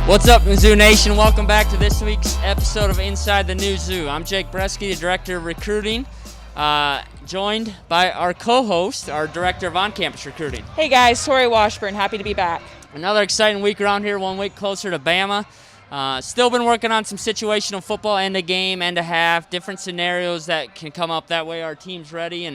What's up, Mizzou Nation? Welcome back to this week's episode of Inside the New Zoo. I'm Jake Bresky, the Director of Recruiting, joined by our co-host, our Director of On-Campus Recruiting. Hey guys, Tori Washburn, happy to be back. Another exciting week around here, 1 week closer to Bama. Still been working on some situational football, end of game, end of half, different scenarios that can come up. That way our team's ready.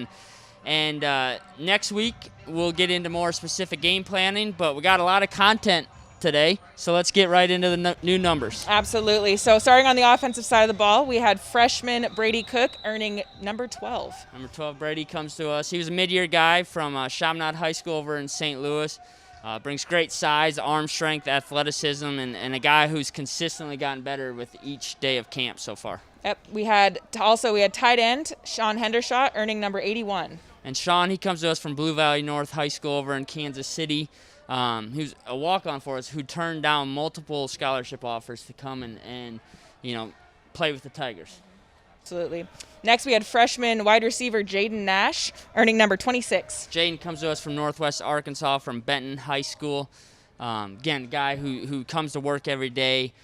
And next week we'll get into more specific game planning, but we got a lot of content today, so let's get right into the new numbers. Absolutely. So starting on the offensive side of the ball, we had freshman Brady Cook earning number 12. Number 12, Brady, comes to us. He was a mid-year guy from Chaminade High School over in St. Louis. Brings great size, arm strength, athleticism, and a guy who's consistently gotten better with each day of camp so far. Yep. We had tight end Sean Hendershot earning number 81. And Sean, he comes to us from Blue Valley North High School over in Kansas City. He was a walk-on for us who turned down multiple scholarship offers to come and play with the Tigers. Absolutely. Next, we had freshman wide receiver Jayden Nash earning number 26. Jayden comes to us from Northwest Arkansas from Benton High School. Again, a guy who comes to work every day,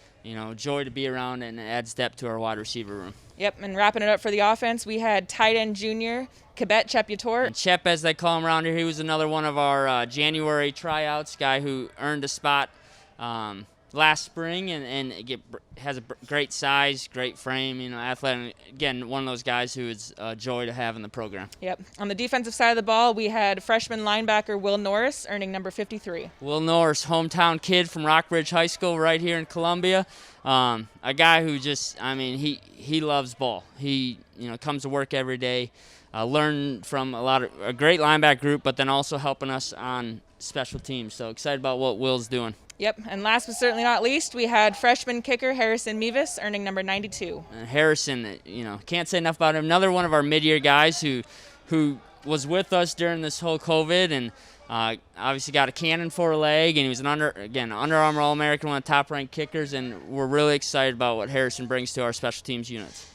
joy to be around and adds depth to our wide receiver room. Yep, and wrapping it up for the offense, we had tight end junior Kibet Cheputor. And Chep, as they call him around here, he was another one of our January tryouts, guy who earned a spot last spring and has a great size, great frame, athletic. Again, one of those guys who is a joy to have in the program. Yep. On the defensive side of the ball, we had freshman linebacker Will Norris earning number 53. Will Norris, hometown kid from Rockbridge High School right here in Columbia. A guy who he loves ball. He comes to work every day. Learn from a great linebacker group, but then also helping us on special teams. So excited about what Will's doing. Yep, and last but certainly not least, we had freshman kicker Harrison Mivis earning number 92. Harrison, can't say enough about him. Another one of our mid-year guys who was with us during this whole COVID and obviously got a cannon for a leg, and he was an Under Armour All-American, one of the top-ranked kickers, and we're really excited about what Harrison brings to our special teams units.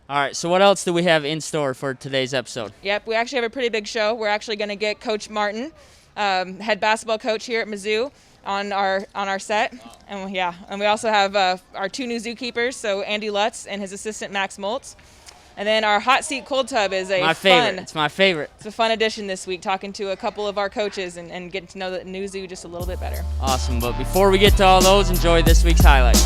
All right, so what else do we have in store for today's episode? Yep, we actually have a pretty big show. We're actually going to get Coach Martin, head basketball coach here at Mizzou, on our set. And we also have our two new zookeepers, so Andy Lutz and his assistant Max Moltz. And then our hot seat cold tub is It's my favorite. It's a fun addition this week, talking to a couple of our coaches and getting to know the new zoo just a little bit better. Awesome, but before we get to all those, enjoy this week's highlights.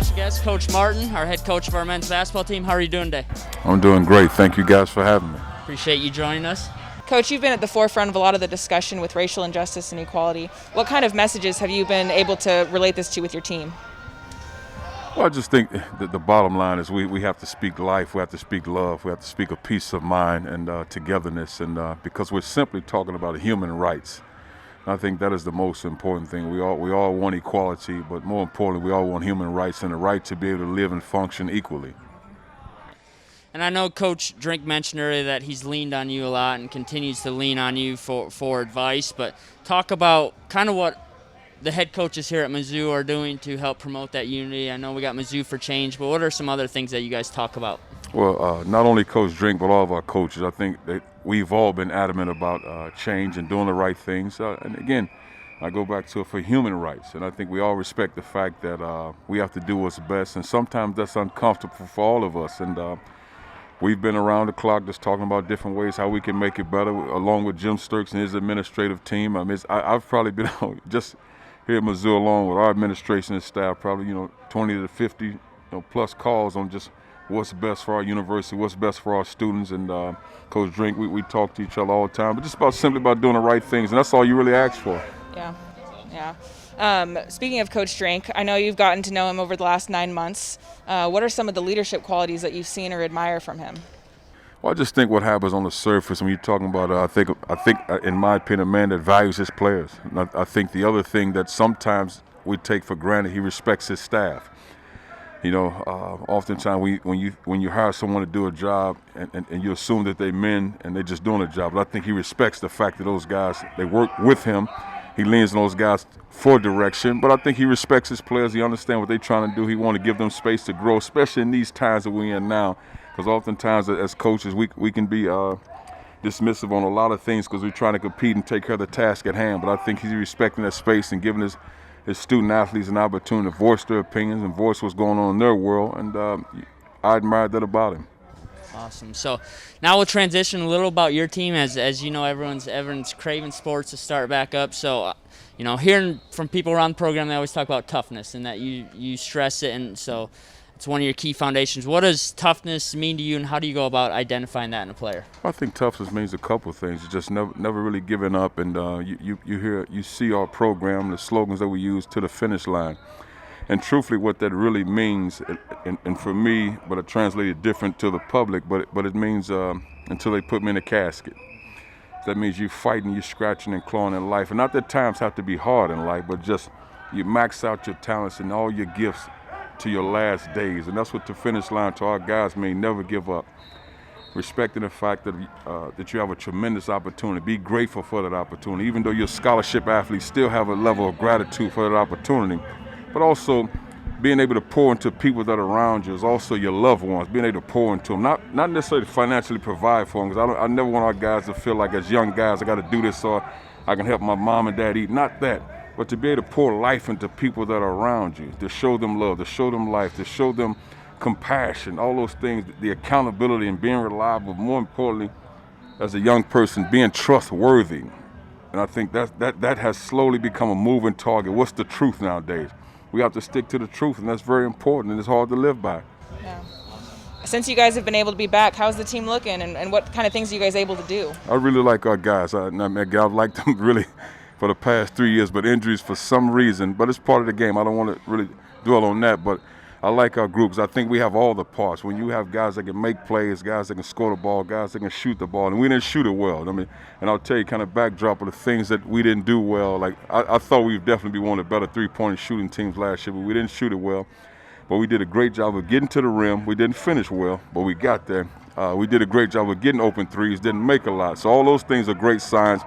special guest, Coach Martin, our head coach of our men's basketball team. How are you doing today? I'm doing great. Thank you guys for having me. Appreciate you joining us. Coach, you've been at the forefront of a lot of the discussion with racial injustice and equality. What kind of messages have you been able to relate this to with your team? Well, I just think that the bottom line is we have to speak life, we have to speak love, we have to speak a peace of mind and togetherness, and because we're simply talking about human rights. And I think that is the most important thing. We all want equality, but more importantly, we all want human rights and the right to be able to live and function equally. And I know Coach Drink mentioned earlier that he's leaned on you a lot and continues to lean on you for advice, but talk about kind of what the head coaches here at Mizzou are doing to help promote that unity. I know we got Mizzou for Change, but what are some other things that you guys talk about? Well, not only Coach Drink, but all of our coaches. I think that we've all been adamant about change and doing the right things. And again, I go back to it for human rights. And I think we all respect the fact that we have to do what's best. And sometimes that's uncomfortable for all of us. And we've been around the clock just talking about different ways how we can make it better, along with Jim Sturks and his administrative team. I mean, I've probably been just here at Mizzou, along with our administration and staff, probably 20 to 50 plus calls on just what's best for our university, what's best for our students. And Coach Drink, we talk to each other all the time, but just simply about doing the right things, and that's all you really ask for. Yeah. Speaking of Coach Drink, I know you've gotten to know him over the last 9 months. What are some of the leadership qualities that you've seen or admire from him? Well, I just think what happens on the surface when you're talking about, I think, in my opinion, a man that values his players. And I think the other thing that sometimes we take for granted, he respects his staff. Oftentimes when you hire someone to do a job and you assume that they're men and they're just doing a job, but I think he respects the fact that those guys, they work with him. He leans on those guys for direction, but I think he respects his players. He understands what they're trying to do. He wants to give them space to grow, especially in these times that we're in now. Because oftentimes as coaches, we can be dismissive on a lot of things because we're trying to compete and take care of the task at hand. But I think he's respecting that space and giving his student athletes an opportunity to voice their opinions and voice what's going on in their world. And I admire that about him. Awesome. So now we'll transition a little about your team. As you know, everyone's craving sports to start back up. So, hearing from people around the program, they always talk about toughness and that you stress it. And so it's one of your key foundations. What does toughness mean to you, and how do you go about identifying that in a player? I think toughness means a couple of things. It's just never really giving up, and you see our program, the slogans that we use, to the finish line. And truthfully, what that really means, and for me, but I translate it different to the public, but it means until they put me in a casket. That means you're fighting, you're scratching and clawing in life. And not that times have to be hard in life, but just you max out your talents and all your gifts to your last days. And that's what the finish line to our guys mean: never give up. Respecting the fact that you have a tremendous opportunity. Be grateful for that opportunity. Even though you're a scholarship athlete, still have a level of gratitude for that opportunity. But also being able to pour into people that are around you is also your loved ones, being able to pour into them. Not necessarily financially provide for them, because I never want our guys to feel like as young guys I got to do this so I can help my mom and dad eat. Not that. But to be able to pour life into people that are around you, to show them love, to show them life, to show them compassion, all those things, the accountability and being reliable, more importantly, as a young person, being trustworthy. And I think that has slowly become a moving target. What's the truth nowadays? We have to stick to the truth, and that's very important, and it's hard to live by. Yeah. Since you guys have been able to be back, how's the team looking, and what kind of things are you guys able to do? I really like our guys. I've liked them really for the past 3 years, but injuries for some reason, but it's part of the game. I don't want to really dwell on that, but I like our groups. I think we have all the parts. When you have guys that can make plays, guys that can score the ball, guys that can shoot the ball, and we didn't shoot it well. I mean, and I'll tell you kind of backdrop of the things that we didn't do well. Like I thought we'd definitely be one of the better three-point shooting teams last year, but we didn't shoot it well. But we did a great job of getting to the rim. We didn't finish well, but we got there. We did a great job of getting open threes, didn't make a lot. So all those things are great signs.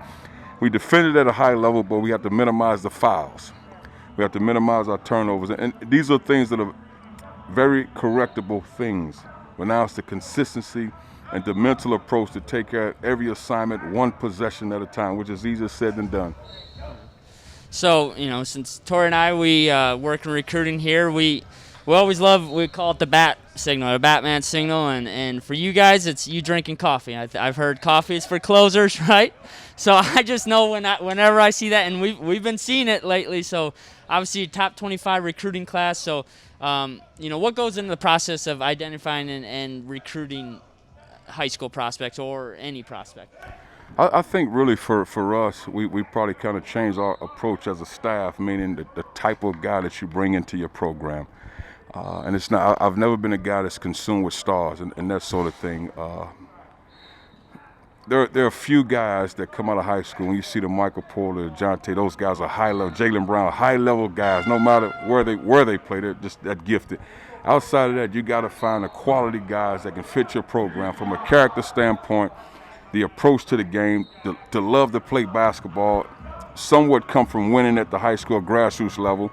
We defended at a high level, but we have to minimize the fouls. We have to minimize our turnovers. And these are things that are very correctable things. But now it's the consistency and the mental approach to take care of every assignment one possession at a time, which is easier said than done. So, since Tori and I, we work in recruiting here, we always we call it the bat signal, the Batman signal, and for you guys, it's you drinking coffee. I've heard coffee is for closers, right? So I just know whenever I see that, and we've been seeing it lately. So obviously top 25 recruiting class. So What goes into the process of identifying and recruiting high school prospects or any prospect? I think really for us, we probably kind of changed our approach as a staff, meaning the type of guy that you bring into your program. And it's not. I've never been a guy that's consumed with stars and that sort of thing. There are a few guys that come out of high school. When you see the Michael Porter, John Tate, those guys are high level. Jaylen Brown, high level guys. No matter where they play, they're just that gifted. Outside of that, you got to find the quality guys that can fit your program from a character standpoint, the approach to the game, to love to play basketball, somewhat come from winning at the high school grassroots level.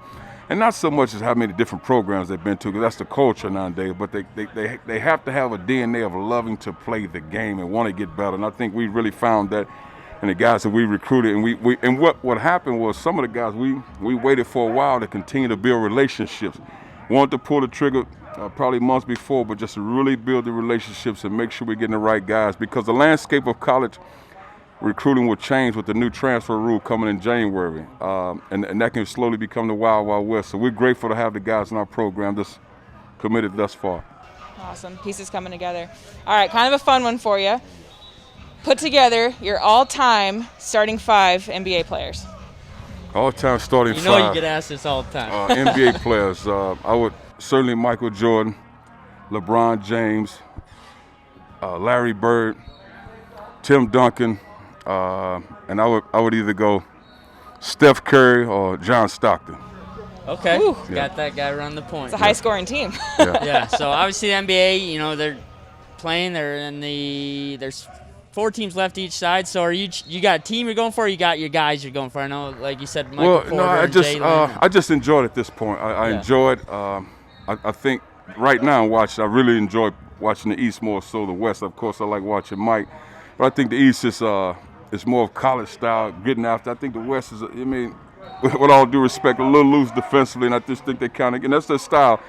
And not so much as how many different programs they've been to, because that's the culture nowadays, but they have to have a DNA of loving to play the game and want to get better. And I think we really found that in the guys that we recruited. And what happened was some of the guys, we waited for a while to continue to build relationships. Wanted to pull the trigger probably months before, but just to really build the relationships and make sure we're getting the right guys, because the landscape of college recruiting will change with the new transfer rule coming in January, and that can slowly become the wild, wild west. So we're grateful to have the guys in our program that's committed thus far. Awesome. Pieces coming together. All right, kind of a fun one for you. Put together your all-time starting 5 NBA players. All-time starting 5. You get asked this all the time. NBA players. I would certainly Michael Jordan, LeBron James, Larry Bird, Tim Duncan, and I would either go Steph Curry or John Stockton. Okay, Ooh. got that guy running the point. It's a high-scoring team. Yeah. So obviously the NBA, they're playing. There's 4 teams left each side. So are you got a team you're going for? Or you got your guys you're going for? I know, like you said, Michael Porter and Jaylen. I just enjoyed it at this point. I enjoyed. I think right now I really enjoy watching the East more so the West. Of course, I like watching Mike. But I think the East is more of college style, getting after. I think the West is, with all due respect, a little loose defensively, and I just think they kind of, and that's their style.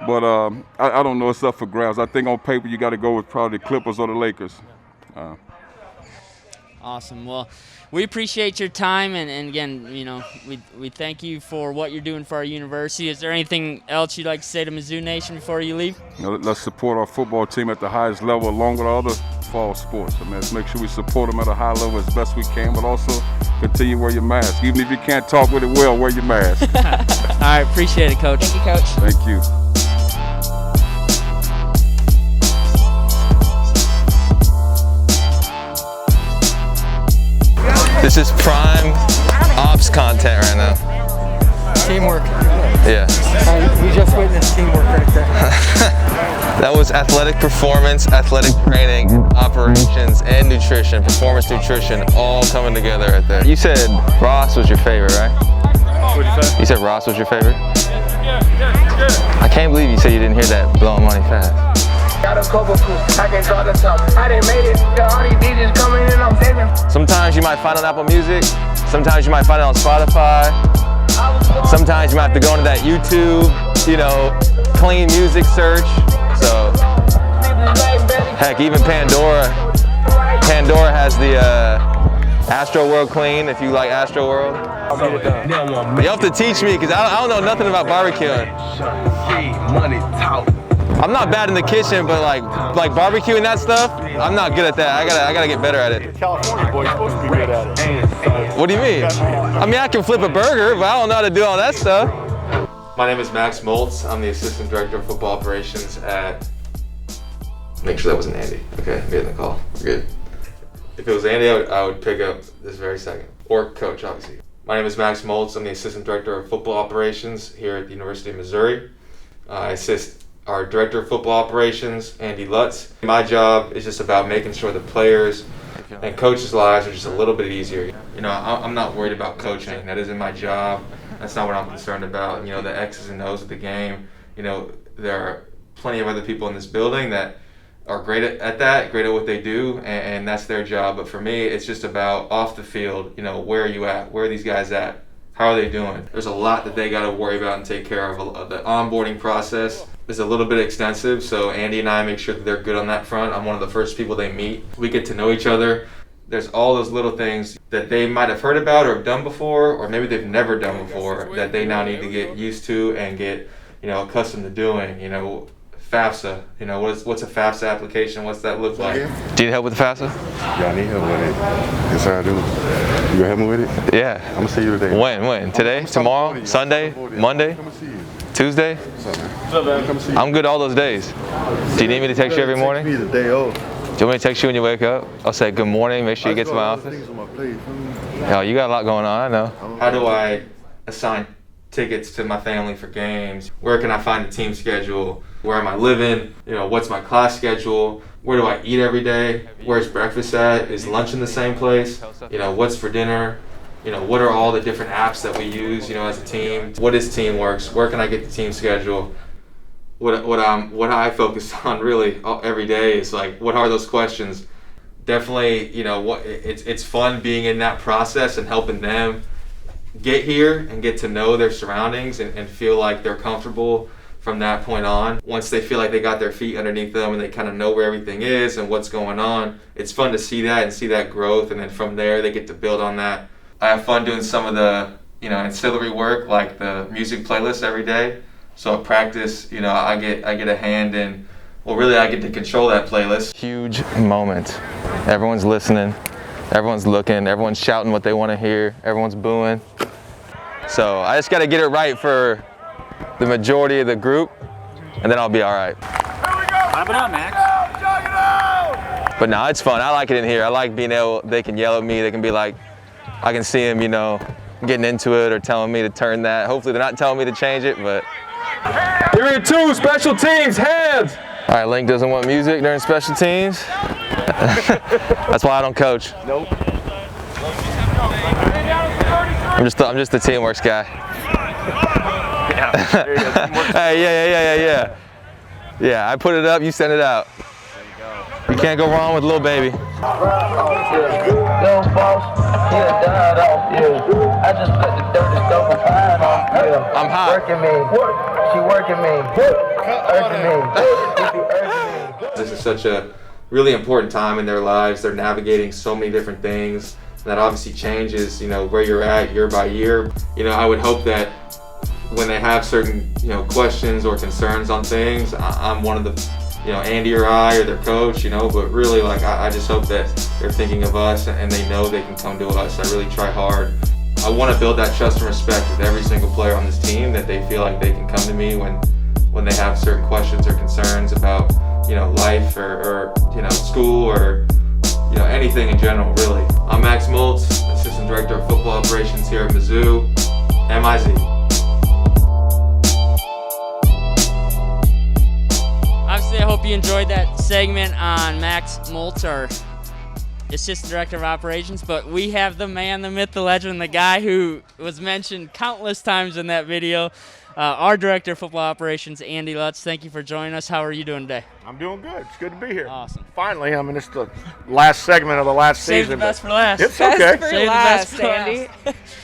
But I don't know, it's up for grabs. I think on paper you got to go with probably the Clippers or the Lakers. Awesome. Well, we appreciate your time, and again, we thank you for what you're doing for our university. Is there anything else you'd like to say to Mizzou Nation before you leave? Let's support our football team at the highest level, along with other fall sports. Let's make sure we support them at a high level as best we can, but also continue to wear your mask. Even if you can't talk with it well, wear your mask. All right, appreciate it, Coach. Thank you, Coach. Thank you. This is prime ops content right now. Teamwork. Yeah. We just witnessed teamwork right there. That was athletic performance, athletic training, operations, and nutrition, performance nutrition, all coming together right there. You said Ross was your favorite, right? What'd you say? You said Ross was your favorite? I can't believe you said you didn't hear that blowing money fast. Got a couple coups, I can draw the top. I done made it, all these DJs coming in, I'm saving. Sometimes you might find it on Apple Music, sometimes you might find it on Spotify, sometimes you might have to go into that YouTube, clean music search. So, heck, even Pandora has the Astro World Clean, if you like Astro World. You have to teach me, because I don't know nothing about barbecuing. I'm not bad in the kitchen, but like barbecuing that stuff, I'm not good at that. I gotta get better at it. California boy, you're supposed to be good at it. What do you mean? I mean, I can flip a burger, but I don't know how to do all that stuff. My name is Max Moltz. I'm the Assistant Director of Football Operations at... Make sure that wasn't Andy. Okay, I'm getting the call. We're good. If it was Andy, I would pick up this very second. Or Coach, obviously. My name is Max Moltz. I'm the Assistant Director of Football Operations here at the University of Missouri. I assist our Director of Football Operations, Andy Lutz. My job is just about making sure the players and coaches' lives are just a little bit easier. I'm not worried about coaching. That isn't my job. That's not what I'm concerned about. The X's and O's of the game. There are plenty of other people in this building that are great at that, great at what they do, and that's their job. But for me, it's just about off the field, where are you at? Where are these guys at? How are they doing? There's a lot that they got to worry about and take care of. The onboarding process is a little bit extensive, so Andy and I make sure that they're good on that front. I'm one of the first people they meet. We get to know each other. There's all those little things that they might have heard about or have done before, or maybe they've never done before, that they now need to get used to and get accustomed to doing. FAFSA. What's a FAFSA application? What's that look like? Do you need help with the FAFSA? Yeah, I need help with it. Yes, sir, I do. You gonna help me with it? Yeah. I'm gonna see you today. When? Today? Tomorrow? Sunday? Monday? Come and see you. Tuesday? What's up, man? Come see you. I'm good all those days. Do you need me to text you every morning? Text me the day off. Do you want me to text you when you wake up? I'll say good morning, make sure you get to my office. Oh, you got a lot going on, I know. How do I assign tickets to my family for games? Where can I find the team schedule? Where am I living? What's my class schedule? Where do I eat every day? Where's breakfast at? Is lunch in the same place? What's for dinner? What are all the different apps that we use, as a team? What is Teamworks? Where can I get the team schedule? What I focus on really every day is like, what are those questions? Definitely, it's fun being in that process and helping them get here and get to know their surroundings and feel like they're comfortable from that point on. Once they feel like they got their feet underneath them and they kind of know where everything is and what's going on, it's fun to see that and see that growth, and then from there they get to build on that. I have fun doing some of the ancillary work, like the music playlist every day. So at practice, I get a hand in, well, really I get to control that playlist. Huge moment. Everyone's listening, everyone's looking, everyone's shouting what they want to hear, everyone's booing. So I just got to get it right for the majority of the group, and then I'll be all right. Clap it up, Max. But no, it's fun. I like it in here. I like being able, they can yell at me, they can be like, I can see them, getting into it or telling me to turn that. Hopefully they're not telling me to change it, but. Period 2, special teams, hands. All right, Link doesn't want music during special teams. That's why I don't coach. Nope. I'm just the Teamworks guy. Hey, yeah. Yeah, I put it up, you send it out. You can't go wrong with Lil Baby. I'm hot. She working me. This is such a really important time in their lives. They're navigating so many different things. That obviously changes, where you're at year by year. I would hope that when they have certain, questions or concerns on things, I'm one of the, Andy or I or their coach, but really, like, I just hope that they're thinking of us and they know they can come to us. I really try hard. I want to build that trust and respect with every single player on this team, that they feel like they can come to me when they have certain questions or concerns about, life or school or, anything in general, really. I'm Max Moltz, Assistant Director of Football Operations here at Mizzou, MIZ. Obviously, I hope you enjoyed that segment on Max Moltz, our Assistant Director of Operations, but we have the man, the myth, the legend, the guy who was mentioned countless times in that video, our Director of Football Operations, Andy Lutz. Thank you for joining us. How are you doing today? I'm doing good. It's good to be here. Awesome. Finally, it's the last segment of the last Save season. the best for last. It's Best okay. for Save the last, best for Andy.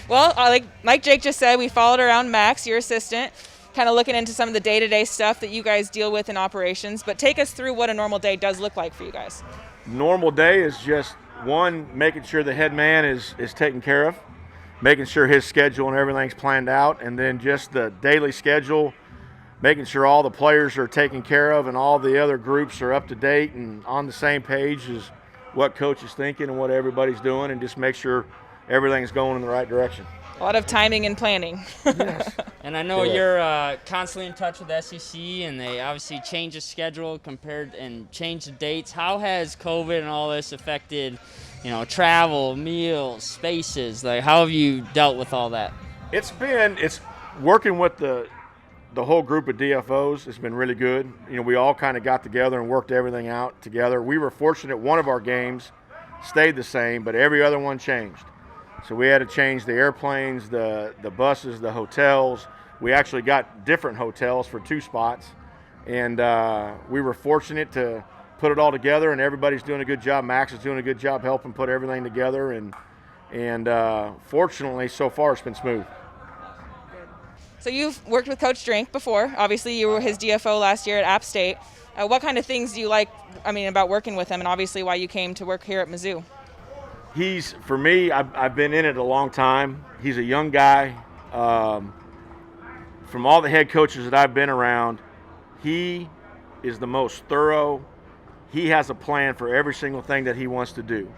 Well, like Jake just said, we followed around Max, your assistant, kind of looking into some of the day-to-day stuff that you guys deal with in operations. But take us through what a normal day does look like for you guys. Normal day is just, one, making sure the head man is taken care of, making sure his schedule and everything's planned out, and then just the daily schedule, making sure all the players are taken care of and all the other groups are up to date and on the same page as what coach is thinking and what everybody's doing, and just make sure everything's going in the right direction. A lot of timing and planning. Yes. And I know you're constantly in touch with SEC, and they obviously change the schedule and change the dates. How has COVID and all this affected, travel, meals, spaces? Like, how have you dealt with all that? It's working with the whole group of DFOs has been really good. We all kind of got together and worked everything out together. We were fortunate one of our games stayed the same, but every other one changed. So we had to change the airplanes, the buses, the hotels. We actually got different hotels for 2 spots. And we were fortunate to put it all together, and everybody's doing a good job. Max is doing a good job helping put everything together. And fortunately, so far, it's been smooth. So you've worked with Coach Drink before. Obviously, you were his DFO last year at App State. What kind of things do you like, about working with him, and obviously why you came to work here at Mizzou? For me, I've been in it a long time. He's a young guy. from all the head coaches that I've been around, he is the most thorough. He has a plan for every single thing that he wants to do.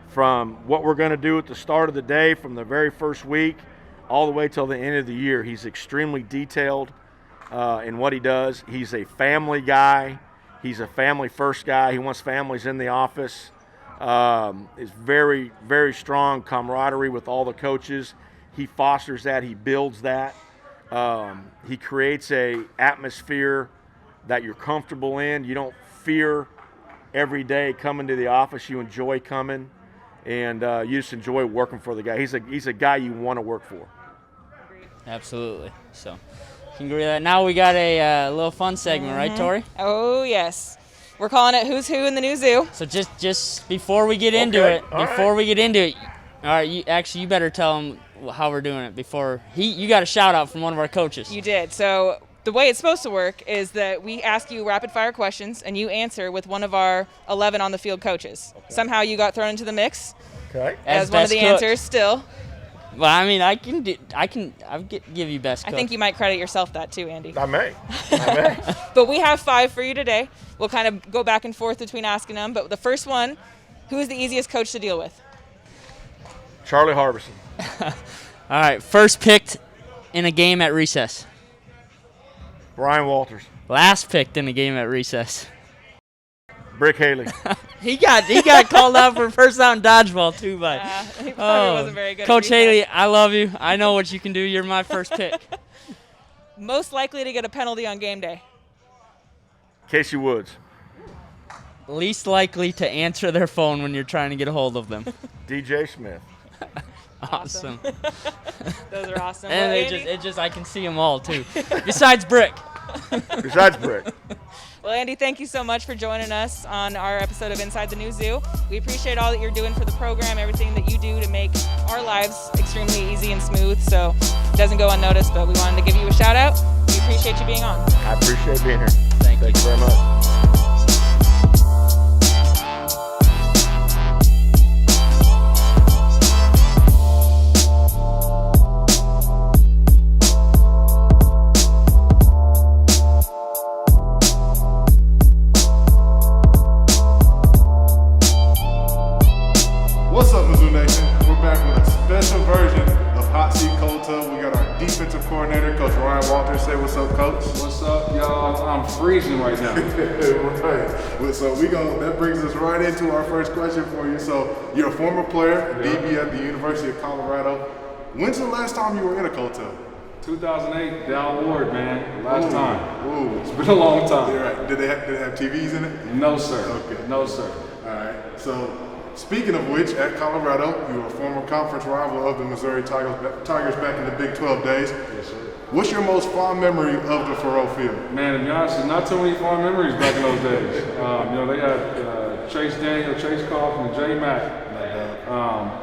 From what we're going to do at the start of the day, from the very first week, all the way till the end of the year. He's extremely detailed in what he does. He's a family guy. He's a family-first guy. He wants families in the office. Is very, very strong camaraderie with all the coaches. He fosters that. He builds that. He creates a atmosphere that you're comfortable in. You don't fear every day coming to the office. You enjoy coming, and you just enjoy working for the guy. He's a guy you want to work for. Absolutely. So, can agree with that. Now we got a little fun segment, right, Tori? Oh yes, we're calling it "Who's Who in the New Zoo." So just before we get into it, all right, you better tell them how we're doing it before you got a shout out from one of our coaches. You did. So the way it's supposed to work is that we ask you rapid fire questions and you answer with one of our 11 on the field coaches. Okay. Somehow you got thrown into the mix. Okay. As one of the answers still. Well, I mean, I'll give you best cook. I think you might credit yourself that too, Andy. I may. But we have 5 for you today. We'll kind of go back and forth between asking them. But the first one, who is the easiest coach to deal with? Charlie Harbison. All right, first picked in a game at recess. Brian Walters. Last picked in a game at recess. Brick Haley. He got called out for first down dodgeball too, but he probably wasn't very good. Coach Haley, I love you. I know what you can do. You're my first pick. Most likely to get a penalty on game day. Casey Woods. Least likely to answer their phone when you're trying to get a hold of them. DJ Smith. Awesome. Those are awesome. And well, I can see them all too. Besides Brick. Besides Brick. Well, Andy, thank you so much for joining us on our episode of Inside the New Zoo. We appreciate all that you're doing for the program, everything that you do to make our lives extremely easy and smooth. So it doesn't go unnoticed, but we wanted to give you a shout out. We appreciate you being on. I appreciate being here. Thank you very much. What's up, Mizzou Nation? We're back with a special version of Hot Seat Cold Tub. We got our defensive coordinator, Coach Ryan Walters. Say what's up, Coach. What's up, y'all? I'm freezing right now. Right. Well, so that brings us right into our first question for you. So you're a former player, DB at the University of Colorado. When's the last time you were in a cold tub? 2008, Dow Ward, man. Last time. Ooh. It's been a long time. Yeah, right. Did they have TVs in it? No, sir. Okay. No, sir. All right. So, speaking of which, at Colorado, you were a former conference rival of the Missouri Tigers back in the Big 12 days. Yes, sir. What's your most fond memory of the Faurot Field? Man, to be honest, there's not too many fond memories back in those days. They had Chase Daniel, Chase Coughlin, and Jay Mack.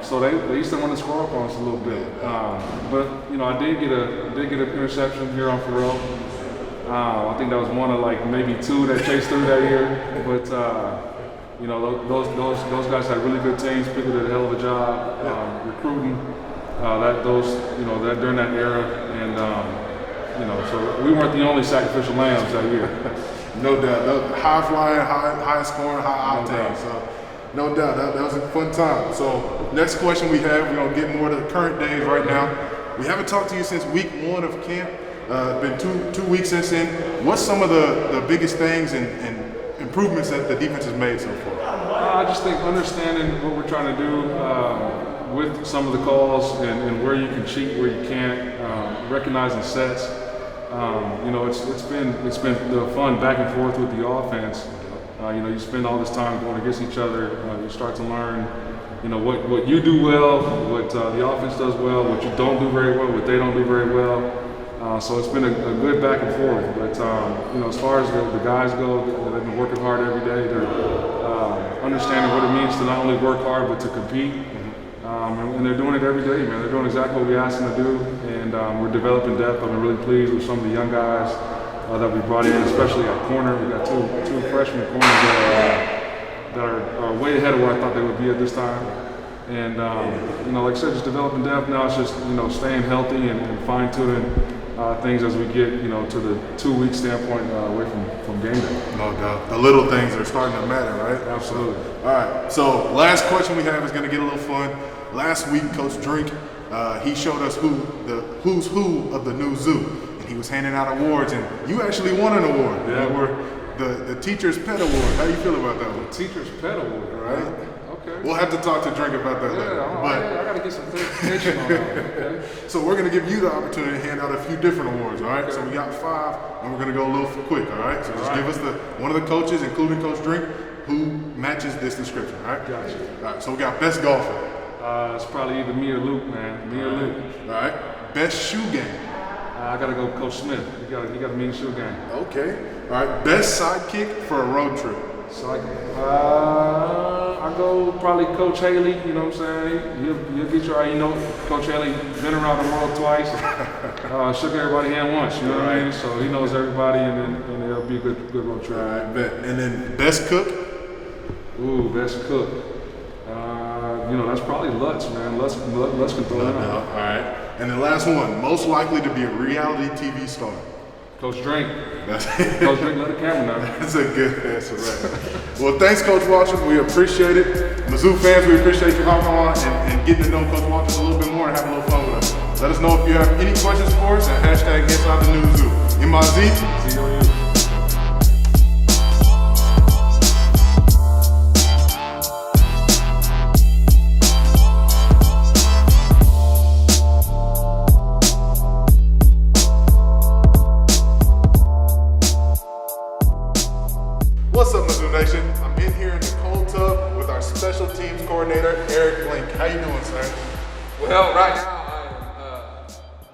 So they used to want to score up on us a little bit. But I did get an interception here on Faurot. I think that was one of maybe 2 that Chase threw that year. But those guys had really good teams. Pickett did a hell of a job recruiting. That during that era, and so we weren't the only sacrificial lambs that year. No doubt. High flying, high scoring, high octane. So no doubt that was a fun time. So next question we have, we're gonna get more to the current days right now. We haven't talked to you since week 1 of camp. Been two weeks since then. What's some of the biggest things and improvements that the defense has made so far? I just think understanding what we're trying to do with some of the calls and where you can cheat, where you can't, recognizing sets. It's been the fun back and forth with the offense. You spend all this time going against each other. You start to learn, what you do well, what the offense does well, what you don't do very well, what they don't do very well. So it's been a good back and forth. But as far as the guys go, they've been working hard every day. They're understanding what it means to not only work hard but to compete. And they're doing it every day, man. They're doing exactly what we asked them to do, and we're developing depth. I've been really pleased with some of the young guys that we brought in, especially at corner. We got two freshman corners that are way ahead of where I thought they would be at this time. And like I said, just developing depth. Now it's just staying healthy and fine tuning things as we get, to the 2-week standpoint away from game day. No doubt. The little things are starting to matter, right? Absolutely. All right. So last question we have is going to get a little fun. Last week, Coach Drink, he showed us who's who of the new zoo, and he was handing out awards, and you actually won an award. Yeah. The Teacher's Pet Award. How do you feel about that one? Teacher's Pet Award, Right. Okay. We'll have to talk to Drink about that later. I got to get some clarification on that. Okay? So we're going to give you the opportunity to hand out a few different awards, all right? Okay. So we got 5, and we're going to go a little quick, all right? So just give us one of the coaches, including Coach Drink, who matches this description, all right? Gotcha. All right, so we got best golfer. It's probably either me or Luke, man. Me or Luke. All right. Best shoe game. I got to go Coach Smith. You got a mean shoe game. Okay. All right. Best sidekick for a road trip. I go probably Coach Haley, you know what I'm saying? You'll get your, Coach Haley been around the world twice, shook everybody's hand once, you know what I mean? So he knows everybody, and it'll be a good road trip. All right, bet. And then best cook? Ooh, best cook. That's probably Lutz, man. Lutz can throw it out. All right. And the last one, most likely to be a reality TV star. Coach Drink. Coach Drink, let the camera know. That's a good answer, right? Well, thanks, Coach Walters. We appreciate it. Mizzou fans, we appreciate you hopping on and getting to know Coach Walters a little bit more and having a little fun with us. Let us know if you have any questions for us at hashtag Inside the New Zoo. MIZ. See you on YouTube. What's up, Mizzou Nation? I'm in here in the cold tub with our special teams coordinator, Eric Blink. How you doing, sir? Well, right now I'm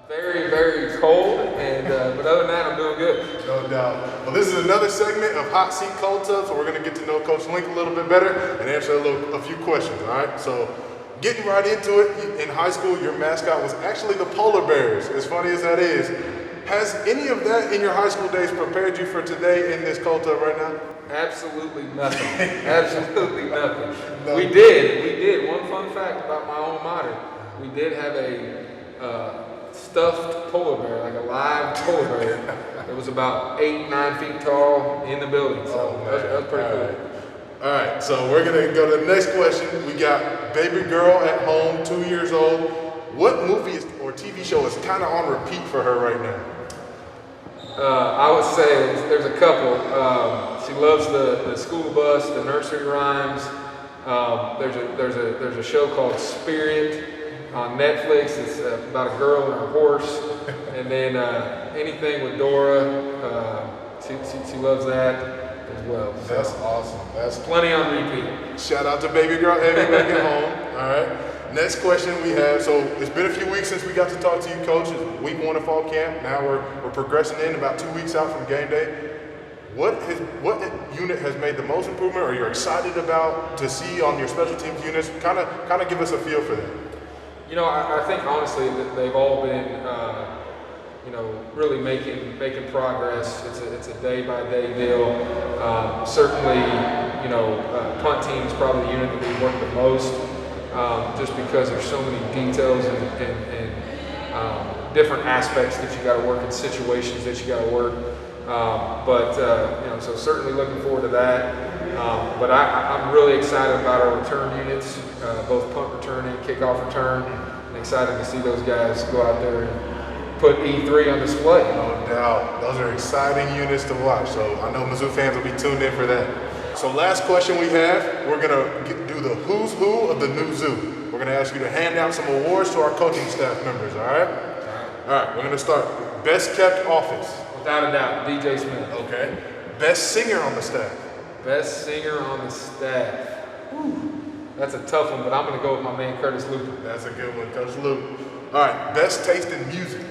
very, very cold, but other than that, I'm doing good. No doubt. Well, this is another segment of Hot Seat Cold Tub, so we're going to get to know Coach Link a little bit better and answer a few questions, all right? So, getting right into it, in high school, your mascot was actually the Polar Bears, as funny as that is. Has any of that in your high school days prepared you for today in this cold tub right now? Absolutely nothing. Absolutely nothing. No. We did. One fun fact about my alma mater, we did have a stuffed polar bear, like a live polar bear. It was about 8-9 feet tall in the building. So that was pretty cool. All right, so we're gonna go to the next question. We got baby girl at home, 2 years old. What movie or TV show is kind of on repeat for her right now? I would say there's a couple. She loves the school bus, the nursery rhymes. There's a show called Spirit on Netflix. It's about a girl and her horse. And then anything with Dora, she loves that as well. So that's awesome. That's plenty on repeat. Shout out to baby girl Evie back at home. All right. Next question we have, so it's been a few weeks since we got to talk to you, Coach. It's week 1 of fall camp. Now we're progressing in about 2 weeks out from game day. What unit has made the most improvement, or you're excited about to see on your special teams units? Kind of give us a feel for that. I think honestly that they've all been, really making progress. It's a day-by-day deal. Certainly, punt team is probably the unit that we've worked the most. Just because there's so many details and different aspects that you got to work in, situations that you got to work. So certainly looking forward to that. But I'm really excited about our return units, both punt return and kickoff return. I'm excited to see those guys go out there and put E3 on display. No doubt. Those are exciting units to watch. So I know Mizzou fans will be tuned in for that. So last question we have, we're going to do the who's who of the new zoo. We're going to ask you to hand out some awards to our coaching staff members, all right? All right, we're going to start. Best kept office. Without a doubt, DJ Smith. Okay. Best singer on the staff. Best singer on the staff. Whew. That's a tough one, but I'm going to go with my man Curtis Looper. That's a good one, Coach Luke. All right, best taste in music.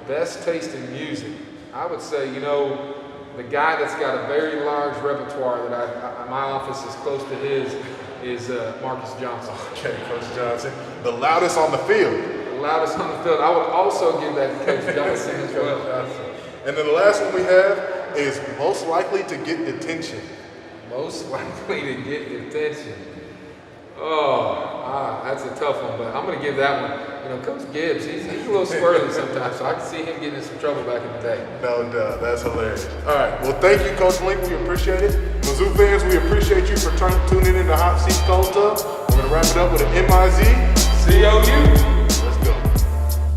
Best taste in music. I would say, the guy that's got a very large repertoire that my office is close to his is Marcus Johnson. Okay, Coach Johnson. The loudest on the field. The loudest on the field. I would also give that to Coach Johnson as well. And then the last one we have is most likely to get detention. Most likely to get detention. That's a tough one, but I'm going to give that one. You know, Coach Gibbs, he's a little squirrely sometimes, so I can see him getting in some trouble back in the day. No doubt. That's hilarious. All right. Well, thank you, Coach Link. We appreciate it. Mizzou fans, we appreciate you for tuning in to Hot Seat Cold Tub. We're going to wrap it up with an MIZ. Let's go.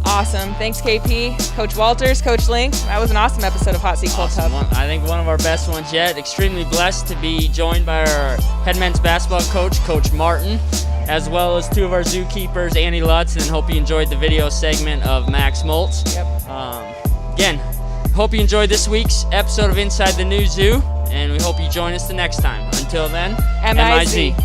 Awesome. Thanks, KP. Coach Walters, Coach Link. That was an awesome episode of Hot Seat Cold Tub. I think one of our best ones yet. Extremely blessed to be joined by our head men's basketball coach, Coach Martin, as well as two of our zookeepers, Annie Lutz, and hope you enjoyed the video segment of Max Moltz. Yep. Again, hope you enjoyed this week's episode of Inside the New Zoo, and we hope you join us the next time. Until then, MIZ.